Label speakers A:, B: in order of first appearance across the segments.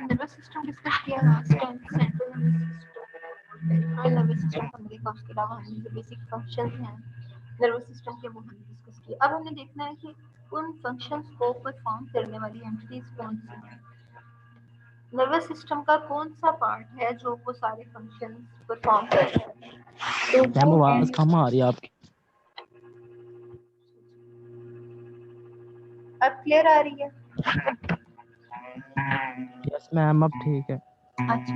A: Nervous system discuss किया last time, central nervous system समझे का, उसके अलावा हमने जो बेसिक फंक्शंस हैं नर्वस सिस्टम के वो हमने डिस्कस किए। अब हमने देखना है कि उन फंक्शंस को परफॉर्म करने वाली एंटिटीज कौन सी हैं। नर्वस सिस्टम का कौन सा पार्ट है जो वो सारे फंक्शंस परफॉर्म करता है, तो
B: मैम
A: वो है।
B: आवाज कम आ रही है आपकी।
A: अब क्लियर आ रही है?
B: यस मैम अब ठीक है।
A: अच्छा,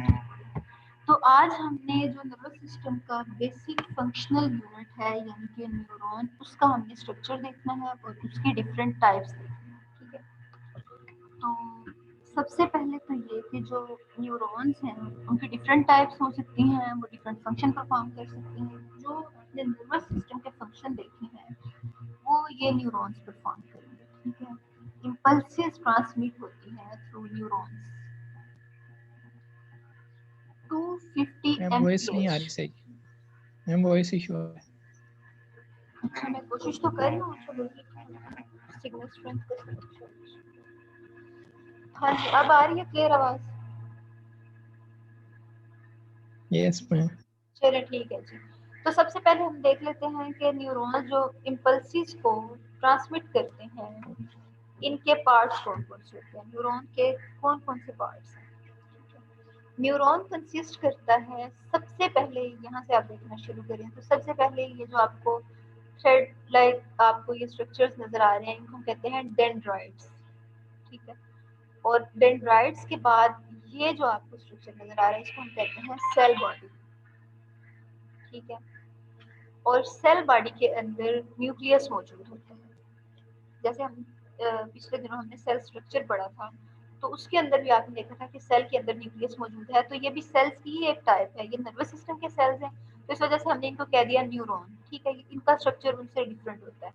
A: तो आज हमने जो नर्वस सिस्टम का बेसिक फंक्शनल यूनिट है यानी कि न्यूरॉन, उसका हमने स्ट्रक्चर देखना है और उसके डिफरेंट टाइप्स देखने हैं। ठीक है, तो सबसे पहले तो ये कि जो न्यूरॉन्स हैं उनकी डिफरेंट टाइप्स हो सकती हैं, वो डिफरेंट फंक्शन परफॉर्म कर सकती हैं। जो हमने नर्वस सिस्टम के फंक्शन देखे हैं वो ये न्यूरॉन्स परफॉर्म करेंगे। ठीक है, इम्पल्सेस ट्रांसमिट होती हैं थ्रू न्यूरॉन्स 250
C: मैम वॉइस नहीं आ रही
A: एमपीएच।
C: सही। मैम वॉइस इशू है।
A: अच्छा, मैं कोशिश तो कर रही हूँ। चलो सिग्नल स्ट्रेंथ का। हाँ जी, अब आ रही है क्लियर आवाज?
C: Yes ma'am.
A: चलो ठीक है जी। तो सबसे पहले हम देख लेते हैं कि न्यूरॉन जो इम्पल्सिस को ट्रांसमिट करते हैं इनके पार्ट्स कौन कौन से होते हैं, न्यूरॉन के कौन कौन से पार्ट्स हैं। न्यूरॉन कंसिस्ट करता है, सबसे पहले यहाँ से आप देखना शुरू करें तो सबसे पहले ये जो आपको थ्रेड लाइक आपको ये स्ट्रक्चर्स नजर आ रहे हैं इनको हम कहते हैं डेंड्राइट्स। ठीक है, और डेंड्राइट्स के बाद ये जो आपको स्ट्रक्चर नजर आ रहा है इसको हम कहते हैं सेल बॉडी। ठीक है, और सेल बॉडी के अंदर न्यूक्लियस मौजूद होता है। जैसे हम पिछले दिनों हमने सेल स्ट्रक्चर पढ़ा था, तो उसके अंदर भी आपने देखा था कि सेल के अंदर न्यूक्लियस मौजूद है, तो ये भी सेल्स की ही एक टाइप है। ये नर्वस सिस्टम के सेल्स हैं, तो इस वजह से हमने इनको कह दिया न्यूरॉन। ठीक है, इनका स्ट्रक्चर उनसे डिफरेंट होता है।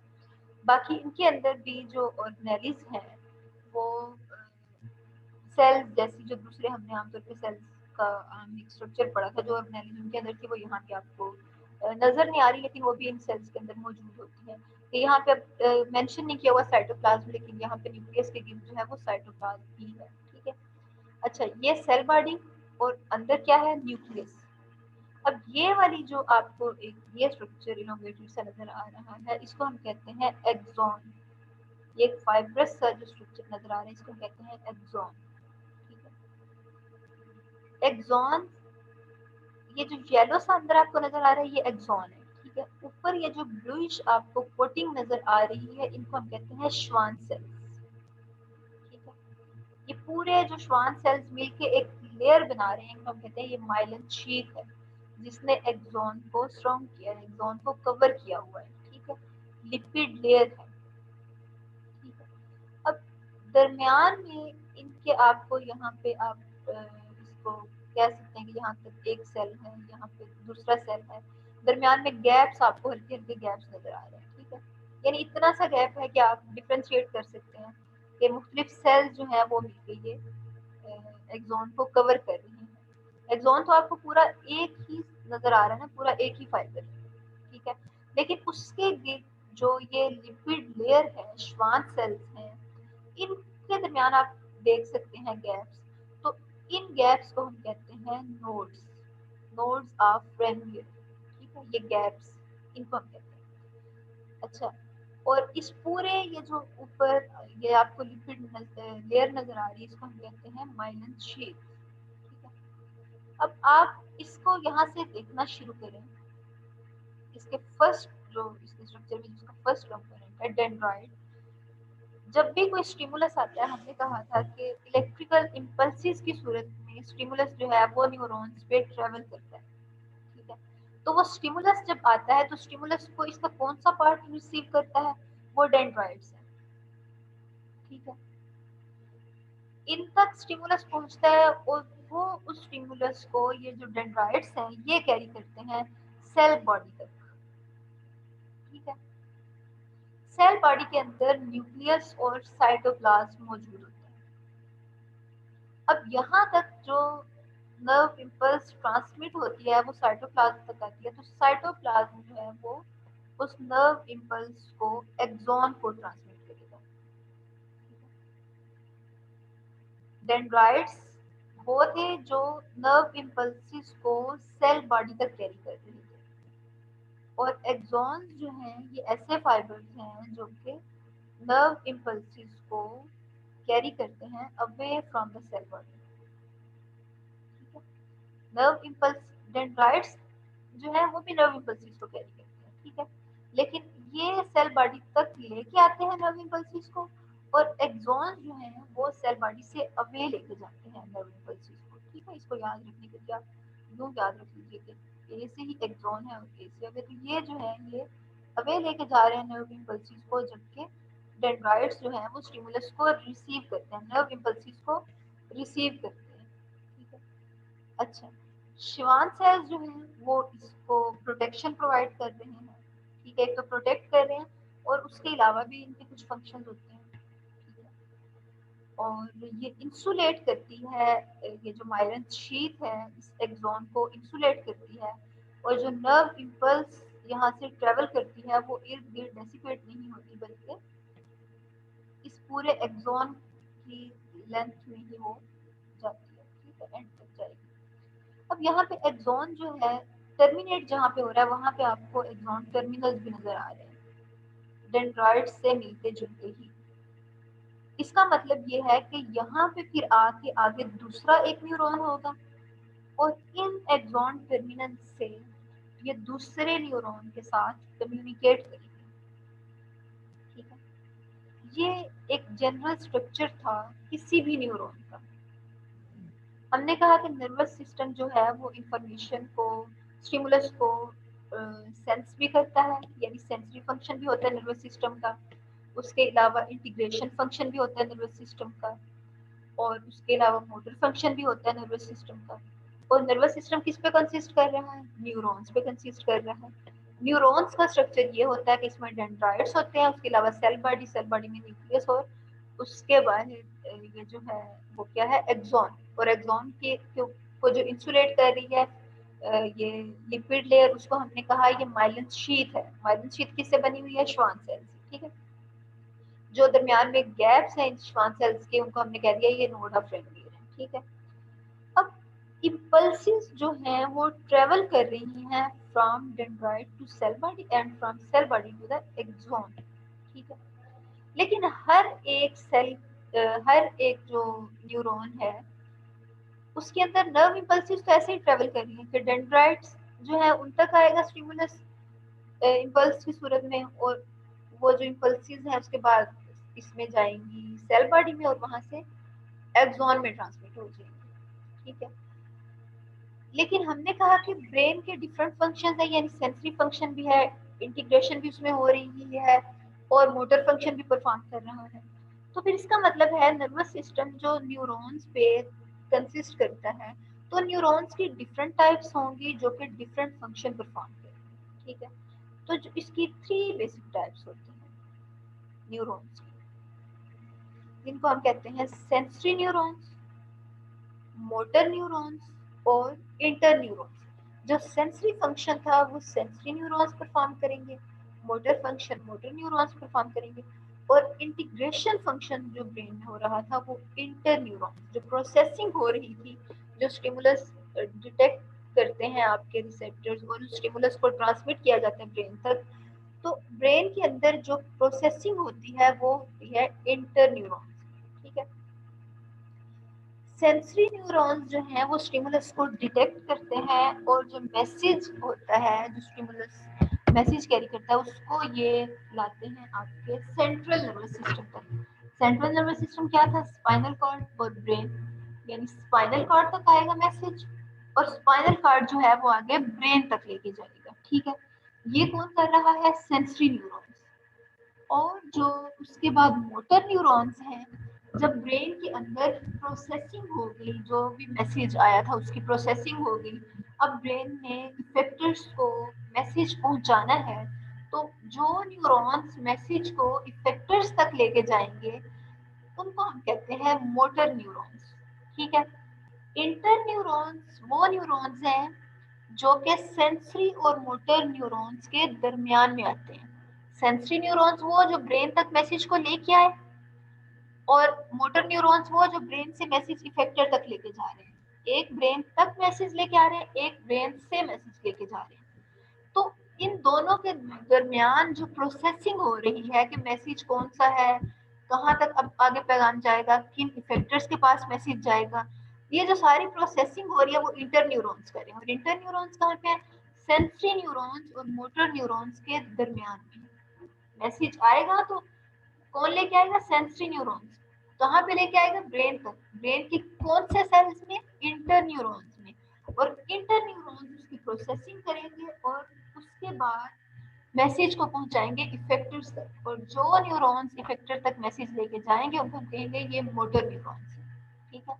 A: बाकी इनके अंदर भी जो ऑर्गेनेलिज हैं वो सेल्स जैसी जो दूसरे हमने आमतौर पे सेल्स का एक स्ट्रक्चर पढ़ा था, जो ऑर्गेनेलिज उनके अंदर थी वो यहाँ पे आपको नजर नहीं आ रही, लेकिन वो भी इन सेल्स के अंदर मौजूद होती है। तो यहाँ पे अब मेंशन नहीं किया हुआ साइटोप्लाज्म, लेकिन यहाँ पे न्यूक्लियस के गिर्द जो है वो साइटोप्लाज्म ही है। ठीक है, अच्छा, ये सेल बॉडी और अंदर क्या है, न्यूक्लियस। अब ये वाली जो आपको एक ये स्ट्रक्चर इलोंगेटेड सा नजर आ रहा है इसको हम कहते हैं एक्सॉन। ये एक फाइब्रस सा जो स्ट्रक्चर नजर आ रहा है इसको कहते हैं एक्सॉन। ठीक है, एक्सॉन, ये जो येलो सा अंदर आपको नजर आ रहा है ये एक्सॉन है। ठीक है, ऊपर ये जो ब्लूइश आपको कोटिंग नजर आ रही है इनको हम कहते हैं श्वान सेल्स। ठीक है, ये पूरे जो श्वान सेल्स मिलके एक लेयर बना रहे हैं इनको हम कहते हैं ये माइलिन शीट है, जिसने एक्सॉन को स्ट्रॉन्ग किया है, एक्सॉन को कवर किया हुआ है। ठीक है, लिपिड लेयर है। ठीक है, अब दरमियान में इनके आपको यहाँ पे आप इसको कह सकते हैं कि यहाँ तक एक सेल है, यहाँ पे दूसरा सेल है, दरमियान में गैप्स आपको हल्के हल्के गैप्स नजर आ रहे हैं। ठीक है, यानी इतना सा गैप है कि आप डिफ्रेंशिएट कर सकते हैं कि मुख्तलिफ सेल्स जो है वो मिलकर ये एक्सॉन को कवर कर रही हैं। एक्सॉन तो आपको पूरा एक ही नजर आ रहा है ना, पूरा एक ही फाइबर। ठीक है, लेकिन उसके जो ये लिपिड लेयर है, श्वान सेल्स हैं, इनके दरमियान आप देख सकते हैं गैप्स। तो इन गैप्स को हम कहते हैं नोड्स, नोड्स ऑफ फ्रेनियर। ठीक है, ये गैप्स इनको हम कहते हैं। अच्छा, और इस पूरे ये जो ऊपर ये आपको लिपिड लेयर नजर आ रही है इसको हम कहते हैं माइलिन शीट। ठीक है, अब आप इसको यहाँ से देखना शुरू करें, इसके फर्स्ट जो इसके स्ट्रक्चर में जिसका फर्स्ट कंपोनेंट है डेंड्राइट। जब भी कोई स्टिमुलस आता है हमने कहा था कि इलेक्ट्रिकल इम्पल्सिस की सूरत में स्टिमुलस जो है वो न्यूरॉन्स पे ट्रेवल करता है। ठीक है, तो वो स्टिमुलस जब आता है तो स्टिमुलस को इसका कौन सा पार्ट रिसीव करता है, वो डेंड्राइट्स है। ठीक है, इन तक स्टिमुलस पहुंचता है और वो उस स्टिमुलस को ये जो डेंड्राइट्स हैं ये कैरी करते हैं सेल बॉडी तक। ठीक है, सेल बॉडी के अंदर न्यूक्लियस और साइटोप्लाज्म मौजूद होते हैं। अब यहाँ तक जो नर्व इम्पल्स ट्रांसमिट होती है वो साइटोप्लाज्म तक आती है, तो साइटोप्लाज्म जो है वो उस नर्व इम्पल्स को एक्सॉन को ट्रांसमिट करेगा। डेंड्राइट्स वो थे जो नर्व इम्पल्सिस को सेल बॉडी तक कैरी कर रहे थे, और एक्सॉन्स जो हैं ये ऐसे फाइबर्स हैं जो कि नर्व इम्पल्सिस को कैरी करते हैं away from the cell body. ठीक है, नर्व इम्पल्स डेंड्राइट्स जो है वो भी नर्व इम्पल्सिस को कैरी करते हैं। ठीक है, लेकिन ये सेल बॉडी तक लेके आते हैं नर्व इम्पल्सिस को, और एक्सॉन्स जो हैं वो सेल बॉडी से अवे लेके जाते हैं नर्व इम्पल्सिस को। ठीक है, इसको याद रखने के लिए आप यूँ याद रख लीजिए कि ए से ही एक्सॉन है और ए से अवे, तो ये जो है ये अवे लेके जा रहे हैं नर्व इम्पल्सिस को, जबकि डेंड्राइट्स जो है वो स्टिमुलस को रिसीव करते हैं, नर्व इम्पल्सिस को रिसीव करते हैं। ठीक है, अच्छा, श्वान सेल्स जो हैं वो इसको प्रोटेक्शन प्रोवाइड कर रहे हैं। ठीक है, तो प्रोटेक्ट कर रहे हैं, और उसके अलावा भी इनके कुछ फंक्शंस होते हैं। ठीक है, और ये इंसुलेट करती है, ये जो माइलन शीथ है इस एक्सॉन को इंसुलेट करती है, और जो नर्व इम्पल्स यहाँ से ट्रेवल करती है वो इर्द गिर्द डेसिपेट नहीं होती, बल्कि इस पूरे एक्सॉन की लेंथ में ही वो जाती है। ठीक है, एंड तक जाएगी। अब यहाँ पे एक्सॉन जो है टर्मिनेट जहाँ पे हो रहा है वहाँ पे आपको एक्सॉन टर्मिनल्स भी नजर आ रहे हैं डेंड्राइट्स से मिलते जुलते ही। इसका मतलब ये है कि यहाँ पे फिर आके आगे दूसरा एक न्यूरॉन होगा, और इन एक्सॉन टर्मिनल से ये दूसरे न्यूरॉन के साथ कम्युनिकेट करेंगे। ठीक है, ये एक जनरल स्ट्रक्चर था किसी भी न्यूरॉन का। हमने कहा कि नर्वस सिस्टम जो है वो इंफॉर्मेशन को, स्टिमुलस को सेंस भी करता है, यानी सेंसरी फंक्शन भी होता है नर्वस सिस्टम का। उसके अलावा इंटीग्रेशन फंक्शन भी होता है नर्वस सिस्टम का, और उसके अलावा मोटर फंक्शन भी होता है नर्वस सिस्टम का। और नर्वस सिस्टम किस पे कंसिस्ट कर रहा है? न्यूरॉन्स पे कंसिस्ट कर रहा है। न्यूरॉन्स का स्ट्रक्चर ये होता है कि इसमें डेंड्राइट्स होते हैं, उसके अलावा सेल बॉडी में न्यूक्लियस, और उसके बाद ये जो है वो क्या है, एक्सॉन। और एक्सॉन के को जो इंसुलेट कर रही है ये लिपिड लेयर, उसको हमने कहा ये माइलिन शीथ है। माइलिन शीथ किससे बनी हुई है? श्वान सेल से। ठीक है, जो दरमियान में गैप्स हैं इन श्वान सेल्स के, उनको हमने कह दिया ये नोड ऑफ रेनवीयर है। ठीक है, अब इम्पल्सिस जो हैं वो ट्रेवल कर रही हैं from dendrite to cell body and from cell body to the axon. ठीक है, लेकिन हर एक जो न्यूरॉन है उसके अंदर नर्व इम्पल्सिस तो ऐसे ही ट्रेवल कर रही है कि डेंड्राइट्स जो है उन तक आएगा स्टिमुलस इम्पल्स की सूरत में, और वो जो इम्पल्सिस है उसके बाद इसमें जाएंगी सेल बॉडी में, और वहां से एक्सॉन में ट्रांसमिट हो जाएंगी। ठीक है, लेकिन हमने कहा कि ब्रेन के डिफरेंट फंक्शंस है, यानी सेंसरी फंक्शन भी है, इंटीग्रेशन भी उसमें हो रही है, और मोटर फंक्शन भी परफॉर्म कर रहा है। तो फिर इसका मतलब है नर्वस सिस्टम जो न्यूरॉन्स पे कंसिस्ट करता है, तो न्यूरॉन्स की डिफरेंट टाइप्स होंगी जो कि डिफरेंट फंक्शन परफॉर्म करेंगे। ठीक है, तो जो इसकी 3 बेसिक टाइप्स होती हैं न्यूरॉन्स की, जिनको हम कहते हैं सेंसरी न्यूरॉन्स, मोटर न्यूरॉन्स और इंटर न्यूरॉन्स। जो सेंसरी फंक्शन था वो सेंसरी न्यूरॉन्स परफॉर्म करेंगे, motor function motor neurons perform करेंगे, और इंटीग्रेशन फंक्शन जो ब्रेन में हो रहा था वो इंटर न्यूरॉन्स, जो प्रोसेसिंग हो रही थी, जो स्टिमुलस डिटेक्ट करते हैं आपके रिसेप्टर्स और उस स्टिमुलस को ट्रांसमिट किया जाता है ब्रेन तक। तो ब्रेन के अंदर जो प्रोसेसिंग होती है वो होती है इंटर न्यूरॉन्स। ठीक है, सेंसरी न्यूरॉन्स जो हैं वो स्टिमुलस को डिटेक्ट करते हैं, और जो मैसेज होता है, जो स्टिमुलस मैसेज कैरी करता है, उसको ये लाते हैं आपके सेंट्रल नर्वस सिस्टम तक। सेंट्रल नर्वस सिस्टम क्या था? स्पाइनल कॉर्ड और ब्रेन, यानी स्पाइनल कॉर्ड तक आएगा मैसेज, और स्पाइनल कॉर्ड जो है वो आगे ब्रेन तक लेके जाएगा। ठीक है, ये कौन कर रहा है? Sensory neurons. और जो उसके बाद मोटर न्यूरॉन्स हैं, जब ब्रेन के अंदर प्रोसेसिंग हो गई, जो भी मैसेज आया था उसकी प्रोसेसिंग हो गई, अब ब्रेन ने इफेक्टर्स को मैसेज पहुंचाना है, तो जो न्यूरॉन्स मैसेज को इफेक्टर्स तक लेके जाएंगे उनको हम कहते हैं मोटर न्यूरॉन्स। ठीक है, इंटर न्यूरॉन्स वो न्यूरॉन्स हैं जो कि सेंसरी और मोटर न्यूरॉन्स के दरमियान में आते हैं। सेंसरी न्यूरॉन्स वो जो ब्रेन तक मैसेज को लेके आए, और मोटर न्यूरॉन्स वो जो ब्रेन से मैसेज इफेक्टर तक लेके जा रहे हैं, एक ब्रेन तक मैसेज लेके आ रहे हैं, एक ब्रेन से मैसेज लेके जा रहे हैं। तो इन दोनों के दरमियान जो प्रोसेसिंग हो रही है कि मैसेज कौन सा है, कहाँ तक अब आगे पैगाम जाएगा, किन इफेक्टर्स के पास मैसेज जाएगा, ये जो सारी प्रोसेसिंग हो रही है वो इंटर न्यूरॉन्स कर रहे हैं। और इंटर न्यूरॉन्स कहाँ पे है? सेंसरी न्यूरॉन्स और मोटर न्यूरॉन्स के दरमियान में मैसेज आएगा तो कौन लेके आएगा? Sensory neurons. कहाँ पे लेके आएगा? ब्रेन तक। ब्रेन की कौन से सेल्स में? इंटर न्यूरॉन्स में। और इंटर न्यूरॉन्स उसकी प्रोसेसिंग करेंगे और उसके बाद मैसेज को पहुंचाएंगे इफेक्टर्स तक। और जो न्यूरॉन्स इफेक्टर तक मैसेज लेके जाएंगे उनको हम कहेंगे ये मोटर न्यूरॉन्स है। ठीक है,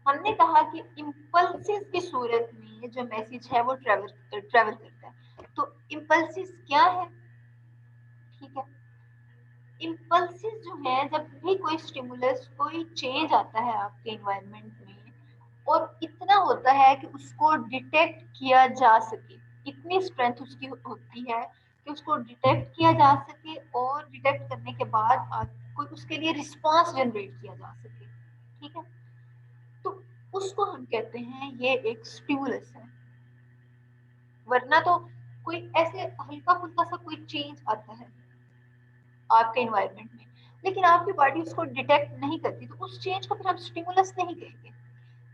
A: हमने कहा कि इम्पल्सिस की सूरत में जो मैसेज है वो ट्रेवल करता है। तो इम्पल्सिस क्या है? ठीक है, इम्पल्सिस जो है, जब भी कोई स्टिमुलस, कोई चेंज आता है आपके एनवायरनमेंट में और इतना होता है कि उसको डिटेक्ट किया जा सके, इतनी स्ट्रेंथ उसकी होती है कि उसको डिटेक्ट किया जा सके और डिटेक्ट करने के बाद आपको उसके लिए रिस्पांस जनरेट किया जा सके। ठीक है, तो उसको हम कहते हैं ये एक स्टिमुलस है। वरना तो कोई ऐसे हल्का फुल्का सा कोई चेंज आता है आपके एनवायरनमेंट में, लेकिन आपकी बॉडी उसको डिटेक्ट नहीं करती, तो उस चेंज को फिर हम स्टिमुलस नहीं कहेंगे।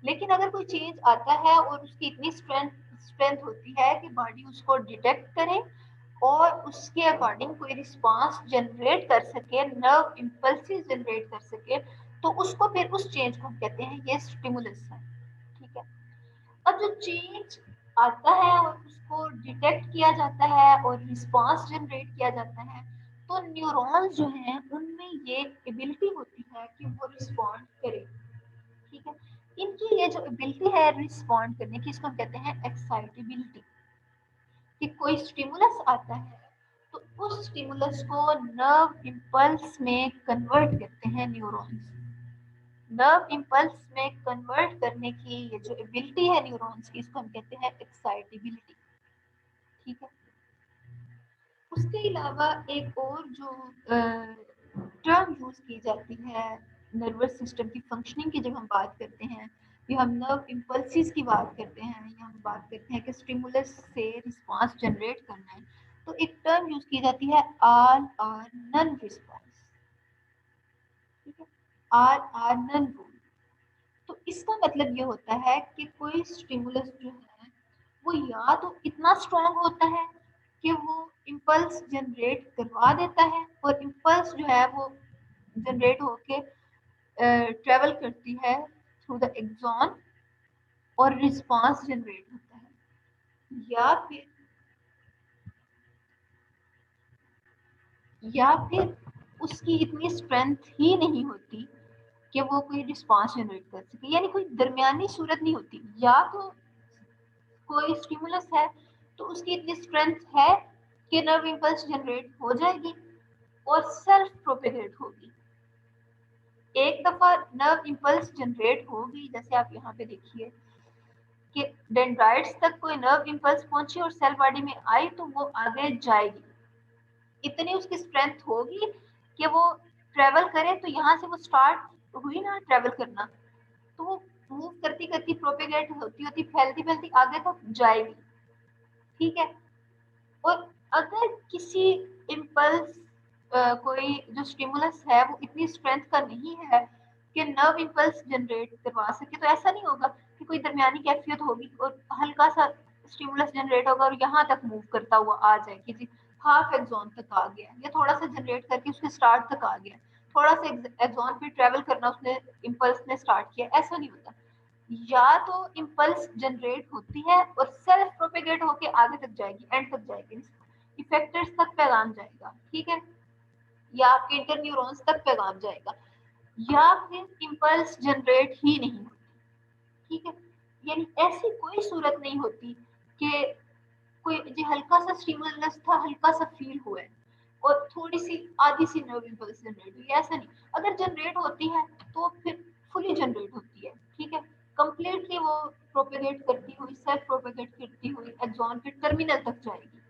A: लेकिन अगर कोई चेंज आता है और उसकी इतनी स्ट्रेंथ होती है कि बॉडी उसको डिटेक्ट करे और उसके अकॉर्डिंग कोई रिस्पांस जनरेट कर सके, नर्व इम्पल्सिस जनरेट कर सके, तो उसको फिर उस चेंज को हम कहते हैं ये स्टिमुलस है। ठीक है, अब जो चेंज आता है और उसको डिटेक्ट किया जाता है और रिस्पांस जनरेट किया जाता है, तो न्यूरॉन्स जो हैं उनमें ये एबिलिटी होती है कि वो रिस्पॉन्ड करें। ठीक है, इनकी ये जो एबिलिटी है रिस्पॉन्ड करने की, इसको हम कहते हैं एक्साइटेबिलिटी। कि कोई स्टिमुलस आता है तो उस स्टिमुलस को नर्व इम्पल्स में कन्वर्ट करते हैं न्यूरॉन्स। नर्व इम्पल्स में कन्वर्ट करने की ये जो एबिलिटी है न्यूरॉन्स की, इसको हम कहते हैं एक्साइटेबिलिटी। ठीक है, उसके अलावा एक और जो टर्म यूज की जाती है नर्वस सिस्टम की फंक्शनिंग की, जब हम बात करते हैं या हम नर्व इम्पल्सिस की बात करते हैं या हम बात करते हैं कि स्टिमुलस से रिस्पांस जनरेट करना है, तो एक टर्म यूज की जाती है आर आर नन रिस्पांस। ठीक है, आर आर नन रूल। तो इसका मतलब ये होता है कि कोई स्टिमुलस जो है वो या तो इतना स्ट्रॉन्ग होता है कि वो इम्पल्स जनरेट करवा देता है, और इम्पल्स जो है वो जनरेट होके ट्रेवल करती है थ्रू द एक्सॉन और रिस्पांस जनरेट होता है, या फिर उसकी इतनी स्ट्रेंथ ही नहीं होती कि वो कोई रिस्पांस जनरेट कर सके, यानी कोई दरमियानी सूरत नहीं होती। या तो कोई स्टिमुलस है तो उसकी इतनी स्ट्रेंथ है कि नर्व इम्पल्स जनरेट हो जाएगी और सेल्फ प्रोपेगेट होगी। एक दफा नर्व इम्पल्स जनरेट होगी, जैसे आप यहाँ पे देखिए कि डेंड्राइट्स तक कोई नर्व इम्पल्स पहुंची और सेल बॉडी में आई तो वो आगे जाएगी, इतनी उसकी स्ट्रेंथ होगी कि वो ट्रेवल करे। तो यहाँ से वो स्टार्ट हुई ना ट्रेवल करना, तो वो मूव करती करती प्रोपेगेट होती होती फैलती फैलती आगे तक जाएगी। ठीक है, और अगर किसी इम्पल्स कोई जो स्टिमुलस है वो इतनी स्ट्रेंथ का नहीं है कि नर्व इम्पल्स जनरेट करवा सके, तो ऐसा नहीं होगा कि कोई दरमियानी कैफियत होगी और हल्का सा स्टिमुलस जनरेट होगा और यहाँ तक मूव करता हुआ आ जाए कि जी हाफ एक्सॉन तक आ गया, या थोड़ा सा जनरेट करके उसके स्टार्ट तक आ गया, थोड़ा सा एक्सॉन पे ट्रेवल करना उसने इम्पल्स ने स्टार्ट किया, ऐसा नहीं होता। या तो इम्पल्स जनरेट होती है और सेल्फ प्रोपेगेट होके आगे तक जाएगी, एंड तक जाएगी, इफेक्टर्स तक पैगाम जाएगा। ठीक है, या आपके इंटर न्यूरॉन्स तक पैगाम जाएगा, या फिर इम्पल्स जनरेट ही नहीं होती। ठीक है, यानी ऐसी कोई सूरत नहीं होती कि कोई जो हल्का सा स्टिमुलस था, हल्का सा फील हुआ है और थोड़ी सी आधी सी नर्व इम्पल्स जनरेट हुई, ऐसा नहीं। अगर जनरेट होती है तो फिर फुली जनरेट होती है। ठीक है, कंप्लीटली वो प्रोपेगेट करती हुई, सेल्फ प्रोपेगेट करती हुई एक्सॉन के टर्मिनल तक जाएगी।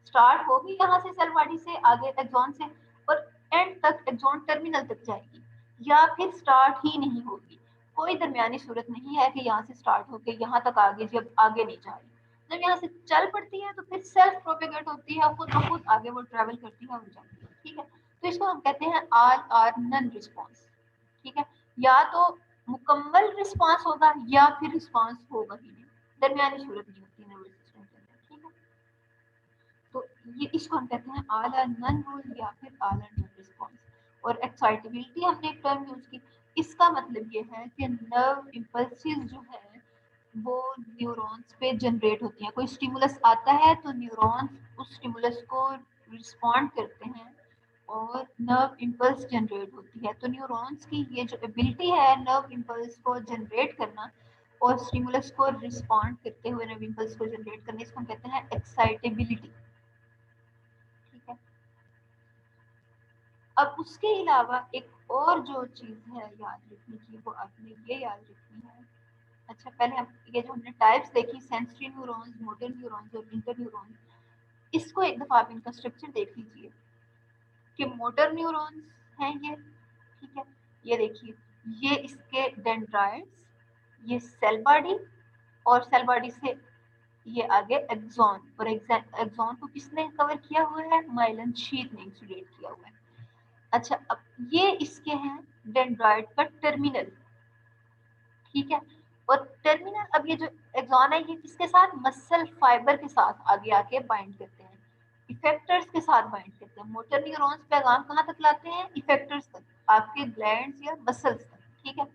A: स्टार्ट होगी यहाँ से सेल बॉडी से, आगे एक्सॉन से, और एंड तक एक्सॉन टर्मिनल तक जाएगी या फिर स्टार्ट ही नहीं होगी। कोई दरमियानी सूरत नहीं है कि यहाँ से स्टार्ट होकर यहाँ तक आगे जब आगे नहीं जा रही। जब यहाँ से चल पड़ती है तो फिर सेल्फ प्रोपेगेट होती है, खुद ब खुद आगे वो ट्रेवल करती है और जाती है। ठीक है, तो इसको हम कहते हैं आर आर नन रिस्पॉन्स। ठीक है, या तो मुकम्मल रिस्पॉन्स होगा या फिर रिस्पॉन्स होगा ही नहीं, दरमियानी सूरत नहीं होती नर्वस सिस्टम के अंदर। ठीक है, तो ये इसको हम कहते हैं आल आर नन रूल या फिर आल आर नन रिस्पॉन्स। और एक्साइटेबिलिटी हमने एक टर्म यूज की, इसका मतलब ये है कि नर्व इम्पल्सिस जो है वो न्यूरॉन्स पे जनरेट होती हैं। कोई स्टिमुलस आता है तो न्यूरॉन्स उस स्टिमुलस को रिस्पॉन्ड करते हैं और नर्व इम्पल्स जनरेट होती है। तो न्यूरॉन्स की ये जो एबिलिटी है नर्व इम्पल्स को जनरेट करना और स्टिमुलस को रिस्पॉन्ड करते हुए नर्व इम्पल्स को जनरेट करने, इसको हम कहते हैं एक्साइटेबिलिटी। ठीक है, अब उसके अलावा एक और जो चीज है याद रखने की, वो आपने ये याद रखनी है। अच्छा, पहले हम ये जो हमने टाइप्स देखी, सेंसरी न्यूरॉन्स, मोटर न्यूरॉन्स और इंटर न्यूरॉन्स, इसको एक दफा आप इनका स्ट्रक्चर देख लीजिए कि मोटर न्यूरॉन्स हैं ये। ठीक है, ये देखिए, ये इसके डेंड्राइट्स, ये सेल बॉडी और सेल बॉडी से ये आगे एक्सॉन, और एक्सॉन को किसने कवर किया हुआ है, माइलिन शीथ ने इंसुलेट किया हुआ है। अच्छा, अब ये इसके हैं डेंड्राइट का टर्मिनल। ठीक है, और टर्मिनल, अब ये जो एक्सॉन है ये किसके साथ, मसल फाइबर के साथ आगे आके बाइंड करते हैं, इफेक्टर्स के साथ बाइंड करते हैं। मोटर न्यूरॉन्स पैगाम कहाँ तक लाते हैं, इफेक्टर्स तक, आपके ग्लैंड्स या मसल्स तक। ठीक है,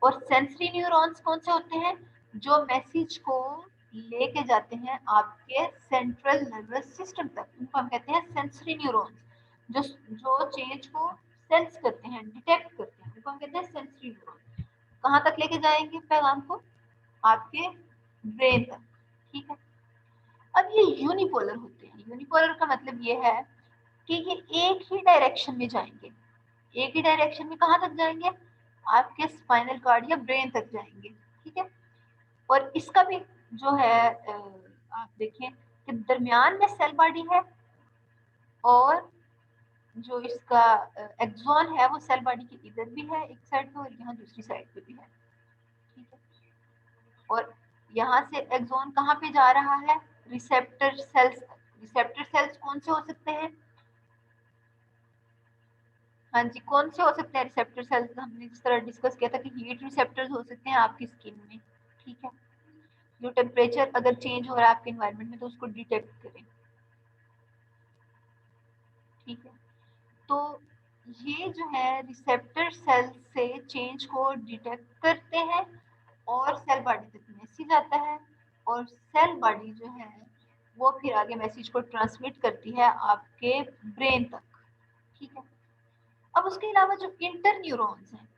A: और सेंसरी न्यूरॉन्स कौन से होते हैं, जो मैसेज को लेके जाते हैं आपके सेंट्रल नर्वस सिस्टम तक, उनको हम कहते हैं सेंसरी न्यूरॉन्स। जो चेंज को सेंस करते हैं, डिटेक्ट करते हैं, उनको हम कहते हैं सेंसरी न्यूरॉन्स। कहाँ तक लेके जाएंगे पैगाम को, आपके ब्रेन तक। ठीक है, अब ये यूनिपोलर होते हैं। यूनिपोलर का मतलब ये है कि ये एक ही डायरेक्शन में जाएंगे। एक ही डायरेक्शन में कहाँ तक जाएंगे, आपके स्पाइनल कॉर्ड या ब्रेन तक जाएंगे। ठीक है, और इसका भी जो है आप देखें कि दरमियान में सेल बॉडी है और जो इसका एक्सॉन है वो सेल बॉडी के इधर भी है एक साइड पे और यहाँ दूसरी साइड पे भी है। ठीक है, और यहाँ से एक्सॉन कहाँ पे जा रहा है, रिसेप्टर सेल्स। रिसेप्टर सेल्स कौन से हो सकते हैं, हाँ जी, कौन से हो सकते हैं रिसेप्टर सेल्स, हमने जिस तरह डिस्कस किया था कि हीट रिसेप्टर्स हो सकते हैं आपकी स्किन में। ठीक है, जो टेम्परेचर अगर चेंज हो रहा है आपके एनवायरनमेंट में तो उसको डिटेक्ट करें। ठीक है, तो ये जो है रिसेप्टर सेल से चेंज को डिटेक्ट करते हैं और सेल बॉडी तक मैसेज आता है और सेल बॉडी जो है वो फिर आगे मैसेज को ट्रांसमिट करती है आपके ब्रेन तक। ठीक है, अब उसके अलावा जो इंटर न्यूरॉन्स हैं,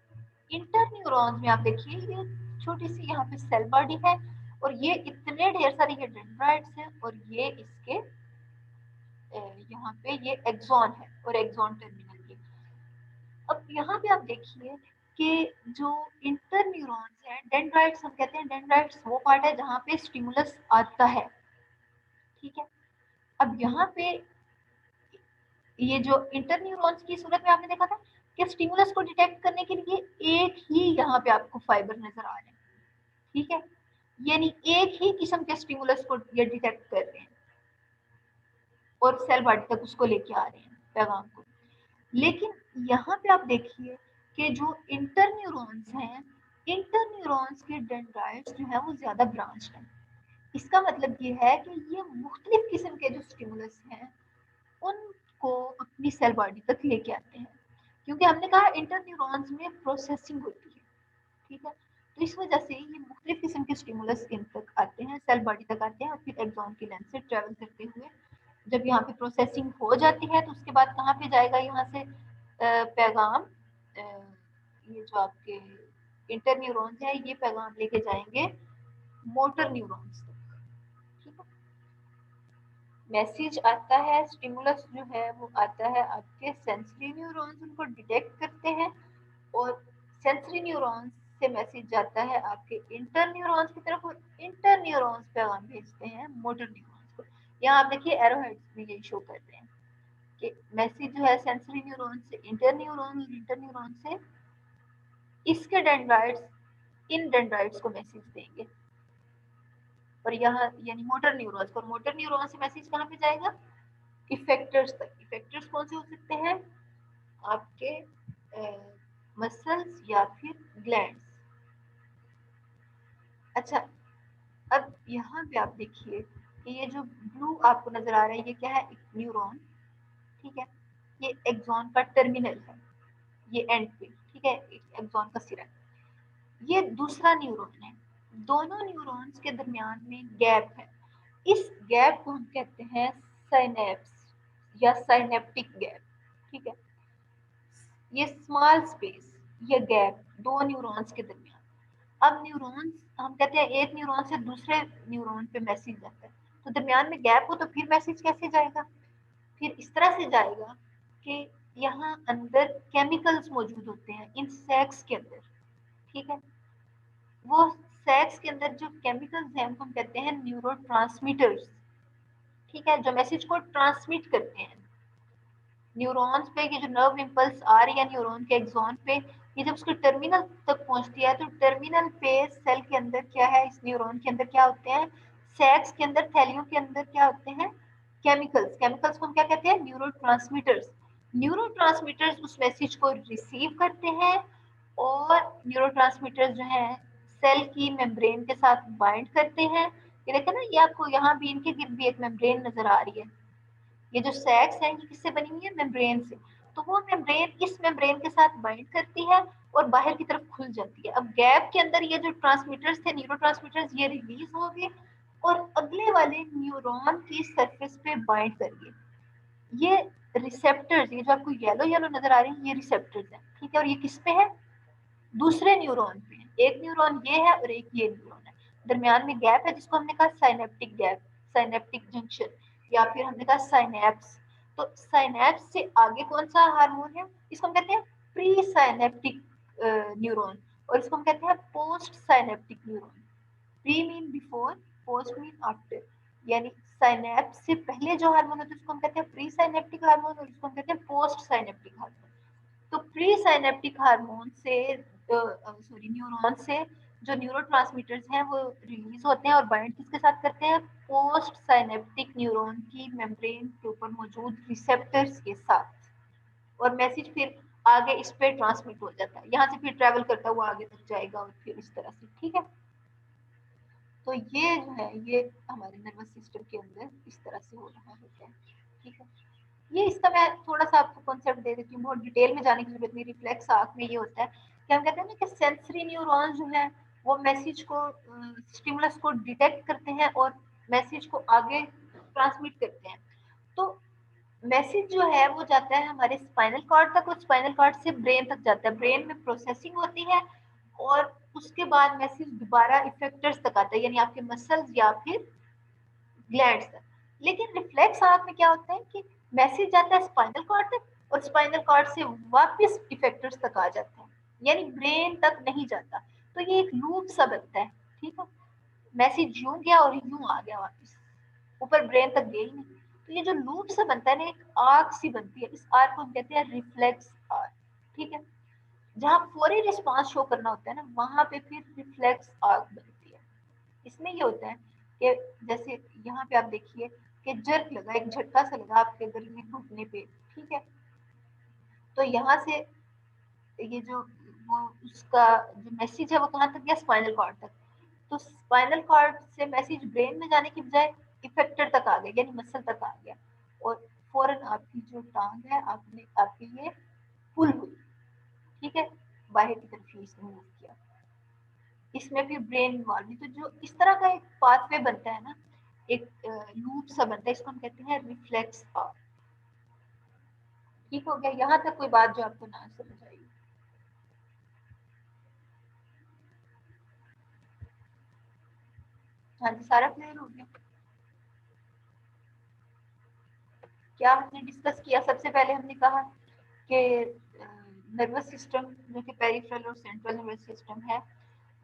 A: इंटर न्यूरॉन्स में आप देखिए ये छोटी सी यहाँ पे सेल बॉडी है और ये इतने ढेर सारे ये डेंड्राइट्स हैं और ये इसके यहाँ पे ये एक्सॉन है और एक्सॉन टर्मिनल। ये अब यहाँ पे आप देखिए कि जो इंटर न्यूरॉन्स हैं, डेंड्राइट्स हम कहते हैं, डेंड्राइट्स वो पार्ट है जहाँ पे स्टिमुलस आता है। ठीक है, अब यहाँ पे ये जो इंटर न्यूरॉन्स की सूरत में आपने देखा था कि स्टिमुलस को डिटेक्ट करने के लिए एक ही यहाँ पे आपको फाइबर नजर आ रहे हैं। ठीक है, यानी एक ही किस्म के स्टिमुलस को ये डिटेक्ट कर रहे हैं और सेल बॉडी तक उसको लेके आ रहे हैं पैगाम को। लेकिन यहाँ पे आप देखिए कि जो इंटर न्यूरॉन्स हैं, इंटर न्यूरॉन्स के डेंड्राइट्स जो है वो ज्यादा ब्रांच है। इसका मतलब ये है कि ये मुख्तलिफ किस्म के जो स्टिमुलस हैं उनको अपनी सेल बॉडी तक लेके आते हैं, क्योंकि हमने कहा इंटर न्यूरॉन्स में प्रोसेसिंग होती है। ठीक है, तो इस वजह से ये मुख्तलिफ किस्म के स्टिमुलस इन तक आते हैं, सेल बॉडी तक आते हैं और फिर एक्सॉन की लेंथ से ट्रेवल करते हुए जब यहाँ पे प्रोसेसिंग हो जाती है तो उसके बाद कहाँ पे जाएगा, यहाँ से पैगाम, ये जो आपके इंटर न्यूरॉन्स है ये पैगाम लेके जाएंगे मोटर न्यूरॉन्स तक। ठीक है, मैसेज आता है, स्टिमुलस जो है वो आता है आपके सेंसरी न्यूरॉन्स, उनको डिटेक्ट करते हैं और सेंसरी न्यूरॉन्स से मैसेज जाता है आपके इंटर न्यूरॉन्स की तरफ और इंटर न्यूरॉन्स पैगाम भेजते हैं मोटर न्यूरॉन्स को। यहाँ आप देखिए एरोहेड्स भी यही शो कर रहे हैं। कि मैसेज जो है सेंसरी न्यूरॉन से इंटर न्यूरॉन और इंटर न्यूरॉन से इसके डेंड्राइट्स इन डेंड्राइट्स को मैसेज देंगे और यहाँ यानी मोटर न्यूरॉन्स और मोटर न्यूरॉन से मैसेज कहाँ पे जाएगा, इफेक्टर्स तक। इफेक्टर्स कौन से हो सकते हैं, आपके मसल्स या फिर ग्लैंड्स। अच्छा, अब यहाँ पे आप देखिए कि ये जो ब्लू आपको नजर आ रहा है ये क्या है, एक न्यूरॉन, ठीक है, ये एक्सॉन का टर्मिनल है, ये एंड पे, ठीक है, एक्सॉन का सिरा। ये दूसरा न्यूरॉन है, दोनों न्यूरॉन्स के दरमियान में गैप है, इस गैप को हम कहते हैं साइनेप्स या साइनेप्टिक गैप, ठीक है। ये स्मॉल स्पेस, ये गैप दो न्यूरॉन्स के दरमियान। अब न्यूरॉन्स हम कहते हैं एक न्यूरॉन से दूसरे न्यूरॉन पे मैसेज जाता है, तो दरमियान में गैप हो तो फिर मैसेज कैसे जाएगा, फिर इस तरह से जाएगा कि यहाँ अंदर केमिकल्स मौजूद होते हैं इन सैक्स के अंदर, ठीक है। वो सैक्स के अंदर जो केमिकल्स हैं उनको हम कहते हैं न्यूरोट्रांसमीटर्स, ठीक है, जो मैसेज को ट्रांसमिट करते हैं न्यूरॉन्स पे। ये जो नर्व इम्पल्स आ रही है न्यूरॉन के एक्सॉन पे, ये जब उसके टर्मिनल तक पहुंचती है तो टर्मिनल पे सेल के अंदर क्या है, इस न्यूरॉन के अंदर क्या होते हैं, सैक्स के अंदर, थैलियों के अंदर क्या होते हैं, केमिकल्स। केमिकल्स को हम क्या कहते हैं, न्यूरोट्रांसमीटर्स। न्यूरोट्रांसमीटर्स उस मैसेज को रिसीव करते हैं और न्यूरोट्रांसमीटर्स जो है सेल की मेम्ब्रेन के साथ बाइंड करते हैं। ये देखा ना, ये आपको यहाँ भी इनके गिर्द भी एक मेम्ब्रेन नजर आ रही है। ये जो सैक्स है ये किससे बनी हुई है, मेम्ब्रेन से। तो वो मेम्ब्रेन इस मेम्ब्रेन के साथ बाइंड करती है और बाहर की तरफ खुल जाती है। अब गैप के अंदर ये जो ट्रांसमीटर्स थे, न्यूरोट्रांसमीटर्स, ये रिलीज हो गए और अगले वाले न्यूरॉन की सरफेस पे बाइंड कर गए। ये रिसेप्टर्स, ये जो आपको येलो येलो नजर आ रही है, ये रिसेप्टर्स है, ठीक है। और ये किस पे है, दूसरे न्यूरॉन पे है। एक न्यूरॉन ये है और एक ये न्यूरॉन है, दरमियान में गैप है जिसको हमने कहा साइनेप्टिक गैप, साइनेप्टिक जंक्शन, या फिर हमने कहा साइनेप्स। तो साइनेप्स से आगे कौन सा हार्मोन है, इसको हम कहते हैं प्री साइनेप्टिक न्यूरॉन और इसको हम कहते हैं post synaptic neuron. Pre mean before, post mean after, यानी साइनेप्स से पहले जो हार्मोन होता है उसको हम कहते हैं प्री साइनेप्टिक हार्मोन और इसको हम कहते हैं पोस्ट साइनेप्टिक हार्मोन। तो प्री साइनेप्टिक हार्मोन से सॉरी न्यूरॉन से जो न्यूरोट्रांसमीटर्स हैं वो रिलीज होते हैं और बाइंड किसके साथ करते हैं, पोस्ट साइनेप्टिक न्यूरॉन की मेम्ब्रेन के ऊपर मौजूद रिसेप्टर्स के साथ, और मैसेज फिर आगे इस पे ट्रांसमिट हो जाता है, यहाँ से फिर ट्रेवल करता हुआ आगे तक जाएगा और फिर इस तरह से, ठीक है। तो ये जो है ये हमारे नर्वस सिस्टम के अंदर इस तरह से हो रहा होता है, ठीक है। ये इसका मैं थोड़ा सा आपको कॉन्सेप्ट दे देती हूँ, बहुत डिटेल में जाने की जरूरत नहीं। रिफ्लेक्स आंख में ये होता है कि हम कहते हैं ना कि सेंसरी न्यूरॉन्स जो है वो मैसेज को, स्टिमुलस को डिटेक्ट करते हैं और मैसेज को आगे ट्रांसमिट करते हैं। तो मैसेज जो है वो जाता है हमारे स्पाइनल कॉर्ड तक और स्पाइनल कॉर्ड से ब्रेन तक जाता है, ब्रेन में प्रोसेसिंग होती है और उसके बाद मैसेज दोबारा इफेक्टर्स तक आता है, यानी आपके मसल्स या फिर ग्लैंड्स तक। लेकिन रिफ्लेक्स आंख में क्या होता है कि मैसेज जाता है स्पाइनल कॉर्ड तक और स्पाइनल कॉर्ड से वापस इफेक्टर्स तक आ जाता है, यानी ब्रेन तक नहीं जाता। तो ये एक लूप सा बनता है, ठीक है। मैसेज यूं गया और यूं आ गया वापस, ऊपर ब्रेन तक गया ही नहीं। तो ये जो लूप सा बनता है ना, एक आर्क सी बनती है, इस आर्क को हम कहते हैं रिफ्लेक्स आर्क, ठीक है। जहाँ फौरी रिस्पांस शो करना होता है ना, वहां पे फिर रिफ्लेक्स आर्क बनती है। इसमें ये होता है कि जैसे यहाँ पे आप देखिए कि जर्क लगा, एक झटका सा लगा आपके गले में घुटने पे, ठीक है। तो यहाँ से ये जो वो उसका जो मैसेज है वो कहाँ तक गया, स्पाइनल कॉर्ड तक। तो स्पाइनल कॉर्ड से मैसेज ब्रेन में जाने की बजाय इफेक्टर तक आ गया, यानी मसल तक आ गया और फौरन आपकी जो टांग है आपने आपके लिए पुल हुई, ठीक है, बाहर की तरफ ही इसने मूव किया। इसमें फिर ब्रेन इन्वॉल्व नहीं। तो जो इस तरह का एक पाथवे बनता है ना, एक लूप सा बनता है, इसको हम कहते हैं रिफ्लेक्स आर्क। ठीक हो गया, यहाँ तक कोई बात जो आपको ना समझ आई? हाँ जी, सारा क्लियर हो गया। क्या हमने डिस्कस किया, सबसे पहले हमने कहा कि नर्वस सिस्टम जो कि पेरिफेरल और सेंट्रल नर्वस सिस्टम है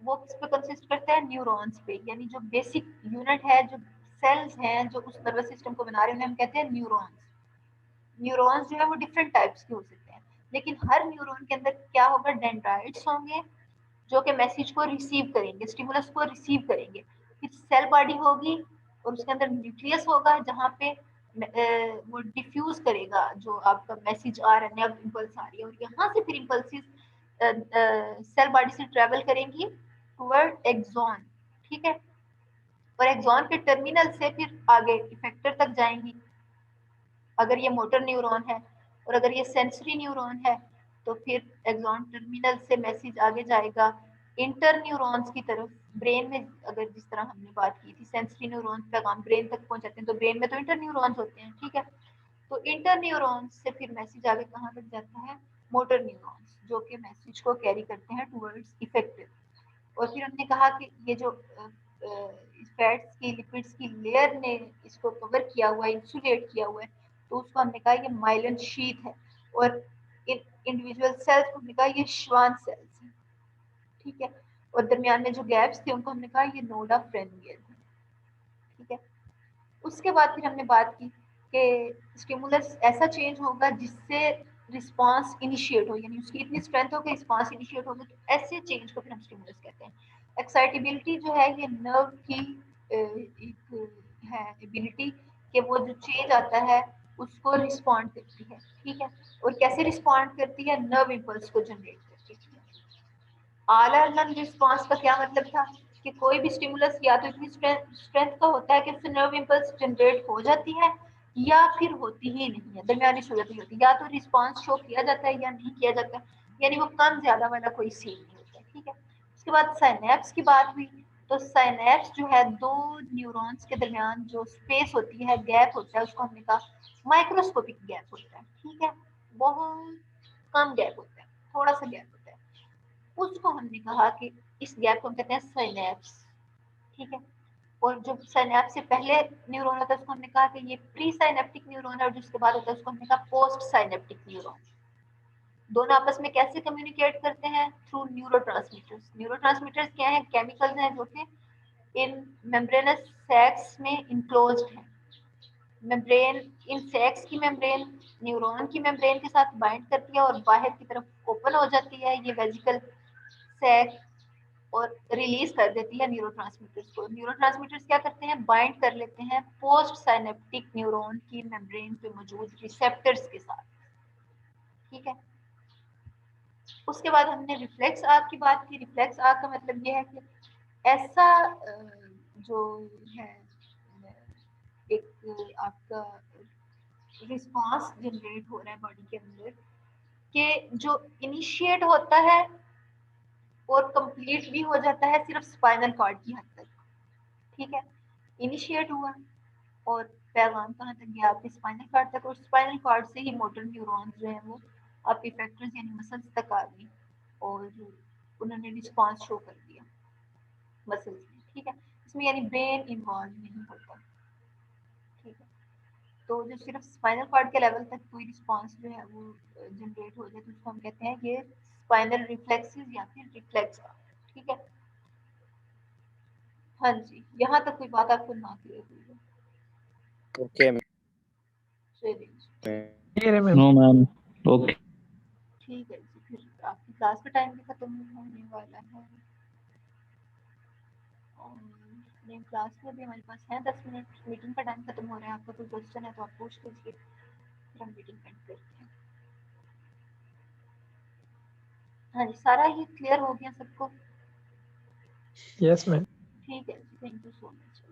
A: वो किस पे कंसिस्ट करता है, न्यूरॉन्स पे, यानी जो बेसिक यूनिट है, जो सेल्स हैं जो उस नर्वस सिस्टम को बना रहे हैं हम कहते हैं न्यूरॉन्स। न्यूरॉन्स जो है वो डिफरेंट टाइप्स के हो सकते हैं, लेकिन हर न्यूरॉन के अंदर क्या होगा, डेंड्राइट्स होंगे जो कि मैसेज को रिसीव करेंगे, स्टिमुलस को रिसीव करेंगे। फिर सेल बॉडी होगी और उसके अंदर न्यूक्लियस होगा जहाँ पे वो डिफ्यूज करेगा जो आपका मैसेज आ रहा है, नर्व इम्पल्स आ रही है, और यहाँ से फिर इम्पल्सिस सेल बॉडी से ट्रेवल करेंगी टुवर्ड एक्सॉन, ठीक है, और एक्सॉन के टर्मिनल से फिर आगे इफेक्टर तक जाएंगी अगर ये मोटर न्यूरॉन है, और अगर ये सेंसरी न्यूरॉन है तो फिर एक्सॉन टर्मिनल से मैसेज आगे जाएगा इंटर न्यूरॉन्स की तरफ, ब्रेन में। अगर जिस तरह हमने बात की थी सेंसरी न्यूरॉन्स पैगाम ब्रेन तक पहुंचाते हैं, तो ब्रेन में तो इंटर न्यूरॉन्स होते हैं, ठीक है, तो इंटर न्यूरॉन्स से फिर मैसेज आगे कहाँ तक जाता है, मोटर न्यूरॉन्स, जो कि मैसेज को कैरी करते हैं टुवर्ड्स इफेक्टिव। और फिर हमने कहा कि ये जो फैट्स की लिपिड्स की लेयर ने इसको कवर किया हुआ है, इंसुलेट किया हुआ है, तो उसको हमने कहा ये माइलिन शीथ है, और इन इंडिविजुअल सेल्स को हमने कहा ये श्वान सेल्स हैं, ठीक है, और दरमियान में जो गैप्स थे उनको हमने कहा ये नोड ऑफ फ्रेनियल थे, ठीक है। उसके बाद फिर हमने बात की कि स्टिमुलस ऐसा चेंज होगा जिससे रिस्पांस इनिशिएट हो, यानी उसकी इतनी स्ट्रेंथ हो कि रिस्पांस इनिशिएट होगा, तो ऐसे चेंज को फिर हम स्टिमुलस कहते हैं। एक्साइटेबिलिटी जो है ये नर्व की एक है एबिलिटी कि वो जो चेंज आता है उसको रिस्पॉन्ड करती है, ठीक है, और कैसे रिस्पॉन्ड करती है, नर्व इम्पल्स को जनरेट करती है। ऑल और नन रिस्पॉन्स का क्या मतलब था कि कोई भी स्टिमुलस या तो इतनी स्ट्रेंथ का होता है कि उससे नर्व इम्पल्स जनरेट हो जाती है, या फिर होती ही नहीं है, दरमियानी सूरत ही होती है, या तो रिस्पॉन्स शो किया जाता है या नहीं किया जाता है, यानी वो कम ज्यादा वाला कोई सीन नहीं होता है, ठीक है। उसके बाद साइनेप्स की बात हुई, तो साइनेप्स जो है दो न्यूरॉन्स के दरमियान जो स्पेस होती है, गैप होता है, उसको हमने कहा माइक्रोस्कोपिक गैप होता है, ठीक है, बहुत कम गैप होता है, थोड़ा सा गैप होता है, उसको हमने कहा कि इस गैप को हम कहते हैं साइनेप्स, ठीक है। और जो साइनेप्स से पहले न्यूरॉन होता है उसको हमने कहा कि ये प्री साइनेप्टिक न्यूरॉन है, और जिसके बाद होता है उसको हमने कहा पोस्ट साइनेप्टिक न्यूरॉन। दोनों आपस में कैसे कम्युनिकेट करते हैं, थ्रू न्यूरोट्रांसमीटर्स। न्यूरोट्रांसमीटर्स क्या है, केमिकल्स हैं जो कि इन मेम्ब्रेनस सैक्स में इनक्लोज्ड है। मेम्ब्रेन, इन सैक्स की मेम्ब्रेन न्यूरॉन की मेम्ब्रेन के साथ बाइंड करती है और बाहर की तरफ ओपन हो जाती है ये वेजिकल सैक, और रिलीज कर देती है न्यूरोट्रांसमीटर्स को। न्यूरोट्रांसमीटर्स क्या करते हैं, बाइंड कर लेते हैं पोस्ट साइनेप्टिक न्यूरॉन की मेम्ब्रेन पे मौजूद रिसेप्टर्स के साथ, ठीक है। उसके बाद हमने रिफ्लेक्स आर्क की बात की। रिफ्लेक्स आर्क का मतलब ये है कि ऐसा जो है एक आपका रिस्पांस जनरेट हो रहा है बॉडी के अंदर कि जो इनिशिएट होता है और कंप्लीट भी हो जाता है सिर्फ स्पाइनल कॉर्ड की हद तक, ठीक है। इनिशिएट हुआ और पैगाम कहाँ तक गया, आपके स्पाइनल कॉर्ड तक, और स्पाइनल कॉर्ड से ही मोटर न्यूरॉन्स जो है वो आपके इफेक्टर्स यानी मसल्स तक आ गई और उन्होंने रिस्पांस शो कर दिया मसल्स में, ठीक है। इसमें यानी ब्रेन इन्वॉल्व नहीं होता, ठीक है। तो जो सिर्फ स्पाइनल कॉर्ड के लेवल तक कोई रिस्पांस जो है वो जनरेट हो जाए तो उसको हम कहते हैं ये स्पाइनल रिफ्लेक्सेस या फिर रिफ्लेक्स, ठीक है। हाँ जी, यहाँ तक कोई बात आपको ना क्लियर हुई है?
D: ओके
A: चलिए
B: नो मैम, ओके।
A: ठीक है जी, फिर आपकी क्लास का टाइम भी खत्म होने वाला है और मेन क्लास में भी हमारे पास है 10 मिनट, मीटिंग का टाइम खत्म हो रहा है। आपका कोई क्वेश्चन है तो आप पूछ लीजिए, फिर हम मीटिंग एंड करते हैं। हाँ जी, सारा ही क्लियर हो गया सबको?
C: Yes, ma'am.
A: ठीक है जी, थैंक यू सो मच।